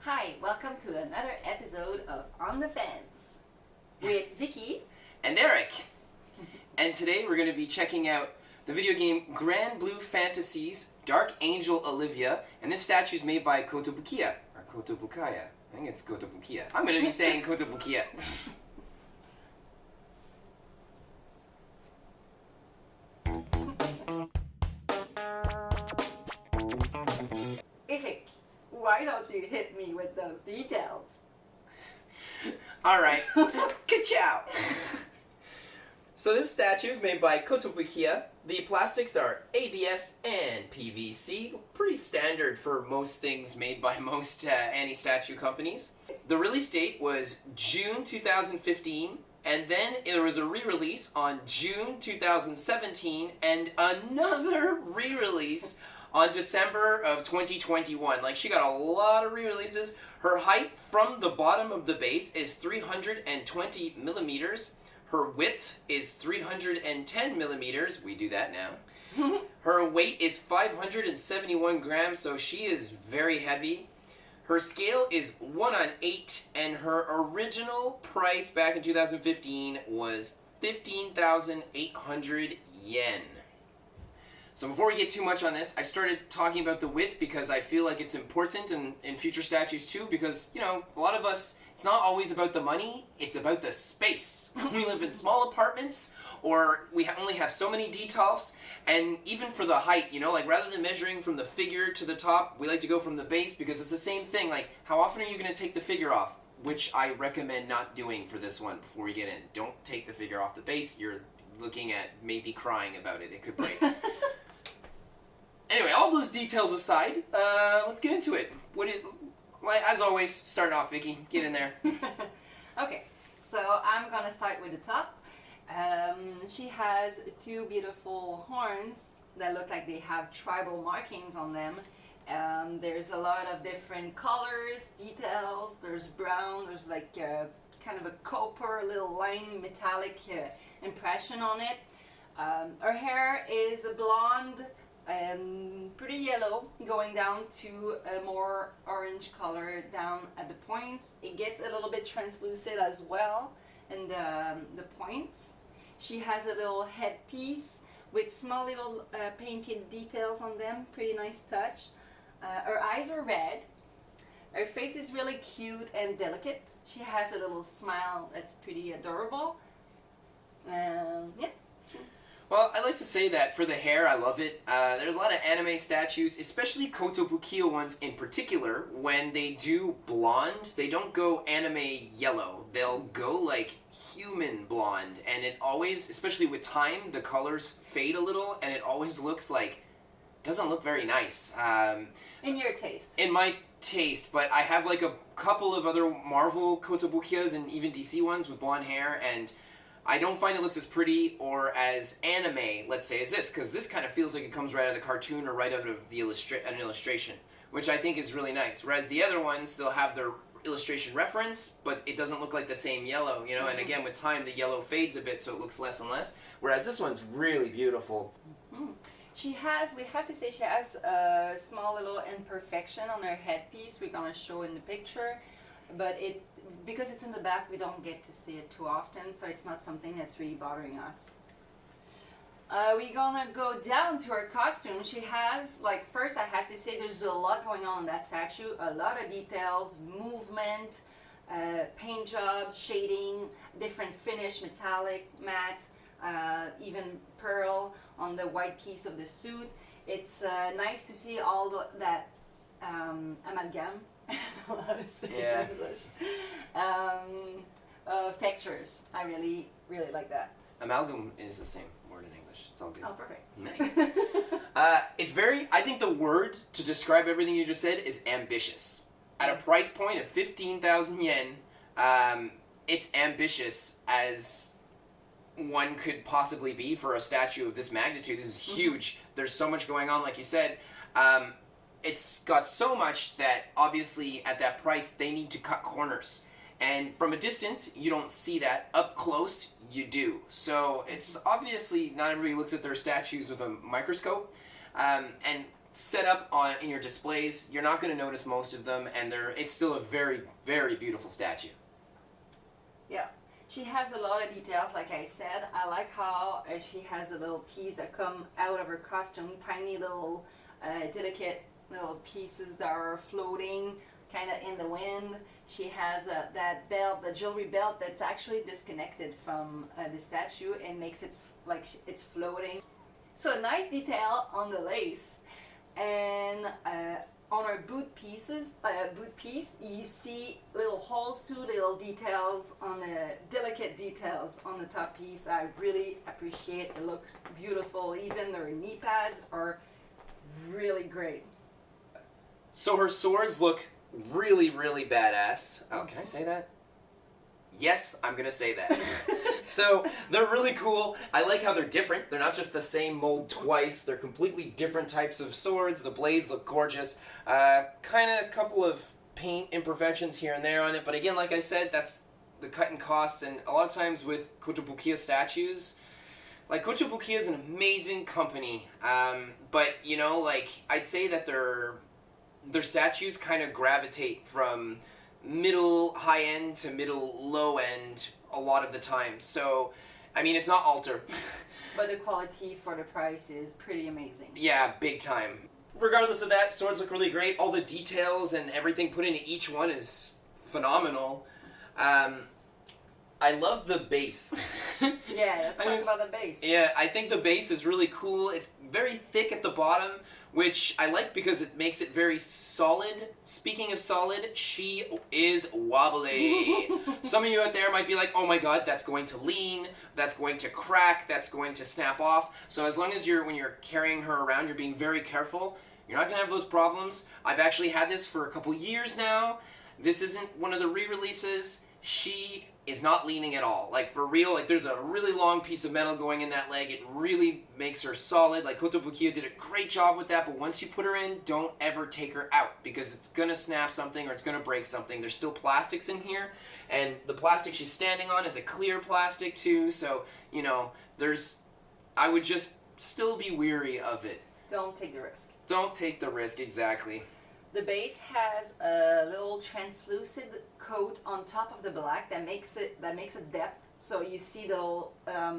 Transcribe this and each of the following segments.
Hi, welcome to another episode of On the Fence with Vicky and Erik. And today we're going to be checking out the video game Granblue Fantasies Dark Angel Olivia, and this statue is made by Kotobukiya, or Kotobukaya. I think it's Kotobukiya. I'm going to be saying Kotobukiya. Erik. Why don't you hit me with those details? Alright, ka-chow! So this statue is made by Kotobukiya. The plastics are ABS and PVC, pretty standard for most things made by most anti-statue companies. The release date was June 2015, and then there was a re-release on June 2017, and another re-release on December of 2021. Like, she got a lot of re-releases. Her height from the bottom of the base is 320 millimeters. Her width is 310 millimeters. We do that now. Her weight is 571 grams, so she is very heavy. Her scale is 1:8, and her original price back in 2015 was 15,800 yen. So before we get too much on this, I started talking about the width because I feel like it's important in future statues too, because, you know, a lot of us, it's not always about the money, it's about the space. We live in small apartments, or we only have so many details, and even for the height, you know, like rather than measuring from the figure to the top, we like to go from the base because it's the same thing. Like, how often are you going to take the figure off? Which I recommend not doing for this one before we get in. Don't take the figure off the base. You're looking at maybe crying about it. It could break. Anyway, all those details aside, let's get into it. As always, start off, Vicky. Get in there. Okay, so I'm gonna start with the top. She has two beautiful horns that look like they have tribal markings on them. There's a lot of different colors, details. There's brown, there's like kind of a copper, little line metallic impression on it. Her hair is a blonde, pretty yellow, going down to a more orange color down at the points. It gets a little bit translucent as well in the points. She has a little headpiece with small little painted details on them, pretty nice touch. Her eyes are red. Her face is really cute and delicate. She has a little smile that's pretty adorable. Yeah. Well, I like to say that for the hair, I love it. There's a lot of anime statues, especially Kotobukiya ones in particular, when they do blonde, they don't go anime yellow. They'll go like human blonde, and it always, especially with time, the colors fade a little, and it always looks like, doesn't look very nice. In your taste. In my taste, but I have like a couple of other Marvel Kotobukiyas and even DC ones with blonde hair, and I don't find it looks as pretty or as anime, let's say, as this, because this kind of feels like it comes right out of the cartoon or right out of the an illustration, which I think is really nice. Whereas the other ones, they'll have their illustration reference, but it doesn't look like the same yellow, you know, and again, with time, the yellow fades a bit, so it looks less and less, whereas this one's really beautiful. We have to say she has a small little imperfection on her headpiece. We're going to show in the picture, but because it's in the back, we don't get to see it too often, so it's not something that's really bothering us. We're gonna go down to her costume. She has, like, first I have to say there's a lot going on in that statue, a lot of details, movement, paint jobs, shading, different finish, metallic, matte, even pearl on the white piece of the suit. It's nice to see all that amalgam. I don't know how to say it in English. Of textures. I really, really like that. Amalgam is the same word in English. It's all good. Oh, perfect. Nice. I think the word to describe everything you just said is ambitious. At a price point of 15,000 yen, it's ambitious as one could possibly be for a statue of this magnitude. This is huge. There's so much going on, like you said. It's got so much that obviously at that price they need to cut corners. And from a distance, you don't see that. Up close, you do. So it's obviously not everybody looks at their statues with a microscope. And set up in your displays, you're not going to notice most of them, and it's still a very, very beautiful statue. Yeah, she has a lot of details, like I said. I like how she has a little piece that come out of her costume, tiny little delicate little pieces that are floating kind of in the wind. She has that belt, the jewelry belt, that's actually disconnected from the statue and makes it like it's floating. So nice detail on the lace. And on our boot piece, you see little holes too, little details on the delicate details on the top piece. I really appreciate. It looks beautiful. Even their knee pads are really great. So her swords look really, really badass. Oh, can I say that? Yes, I'm gonna say that. So they're really cool. I like how they're different. They're not just the same mold twice. They're completely different types of swords. The blades look gorgeous. Kind of a couple of paint imperfections here and there on it, but again, like I said, that's the cut and costs. And a lot of times with kotobukiya statues, like kotobukiya is an amazing company, but you know, like I'd say that their statues kind of gravitate from middle high end to middle low end a lot of the time. So, I mean, it's not altar. But the quality for the price is pretty amazing. Yeah, big time. Regardless of that, swords look really great. All the details and everything put into each one is phenomenal. I love the base. Yeah, let's talk about the base. Yeah, I think the base is really cool. It's very thick at the bottom, which I like because it makes it very solid. Speaking of solid, she is wobbly. Some of you out there might be like, oh my god, that's going to lean, that's going to crack, that's going to snap off. So as long as when you're carrying her around, you're being very careful, you're not going to have those problems. I've actually had this for a couple years now. This isn't one of the re-releases. She is not leaning at all. Like, for real, like, there's a really long piece of metal going in that leg. It really makes her solid. Like, kotobukiya did a great job with that, but once you put her in, don't ever take her out, because it's gonna snap something or it's gonna break something. There's still plastics in here, and the plastic she's standing on is a clear plastic, too, so, you know, I would just still be weary of it. Don't take the risk. Don't take the risk, exactly. The base has a little translucent coat on top of the black that makes it depth. So you see the little,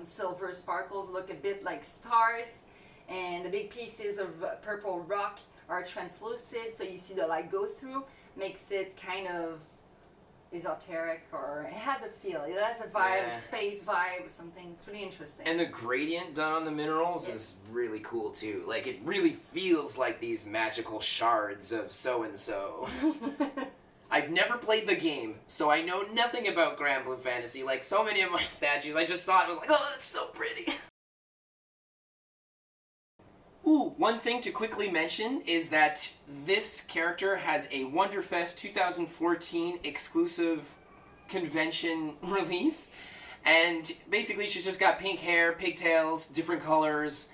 silver sparkles look a bit like stars, and the big pieces of purple rock are translucent. So you see the light go through, makes it kind of esoteric, or it has a feel. It has a vibe, Yeah. space vibe, something. It's really interesting. And the gradient done on the minerals is really cool too. Like, it really feels like these magical shards of so-and-so. I've never played the game, so I know nothing about Granblue Fantasy. Like so many of my statues, I just saw it and was like, oh, that's so pretty. Ooh, one thing to quickly mention is that this character has a Wonderfest 2014 exclusive convention release, and basically she's just got pink hair, pigtails, different colors.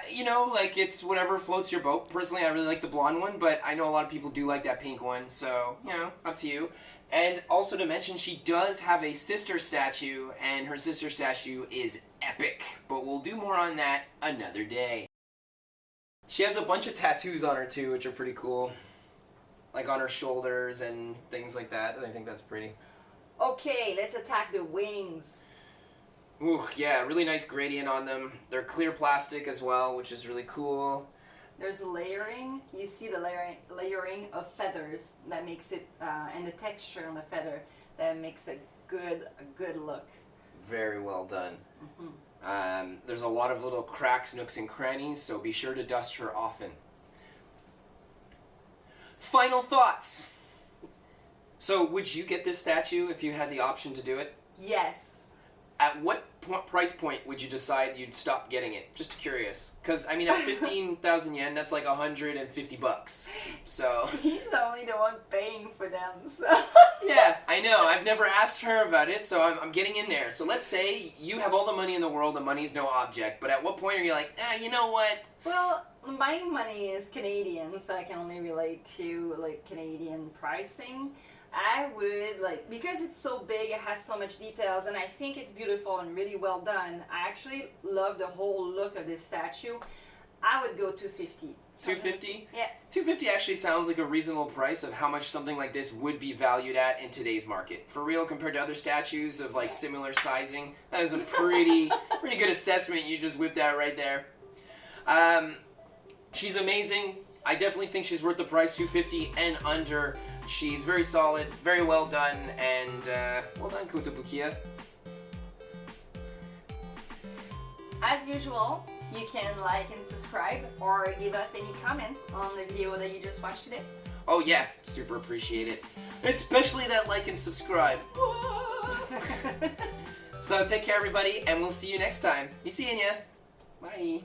You know, like, it's whatever floats your boat. Personally, I really like the blonde one, but I know a lot of people do like that pink one, so, you know, up to you. And also to mention, she does have a sister statue, and her sister statue is epic, but we'll do more on that another day. She has a bunch of tattoos on her too, which are pretty cool. Like on her shoulders and things like that. I think that's pretty. Okay, let's attack the wings. Ooh, yeah, really nice gradient on them. They're clear plastic as well, which is really cool. There's layering. You see the layering of feathers that makes it, and the texture on the feather that makes a good look. Very well done. Mm-hmm. There's a lot of little cracks, nooks, and crannies, so be sure to dust her often. Final thoughts. So, would you get this statue if you had the option to do it? Yes. At what price point would you decide you'd stop getting it? Just curious. Because, I mean, at 15,000 yen, that's like $150. So... He's the only one paying for them, so... Yeah, I know. I've never asked her about it, so I'm getting in there. So let's say you have all the money in the world and money's no object, but at what point are you like, you know what? Well, my money is Canadian, so I can only relate to, like, Canadian pricing. I would, like, because it's so big, it has so much details, and I think it's beautiful and really well done. I actually love the whole look of this statue. I would go to 50. $250? Yeah. $250 actually sounds like a reasonable price of how much something like this would be valued at in today's market. For real, compared to other statues of like similar sizing, that is a pretty good assessment you just whipped out right there. She's amazing. I definitely think she's worth the price, $250 and under. She's very solid, very well done, and well done, kotobukiya. As usual, you can like and subscribe or give us any comments on the video that you just watched today. Oh yeah, super appreciate it. Especially that like and subscribe. So take care everybody, and we'll see you next time. Viky. Bye.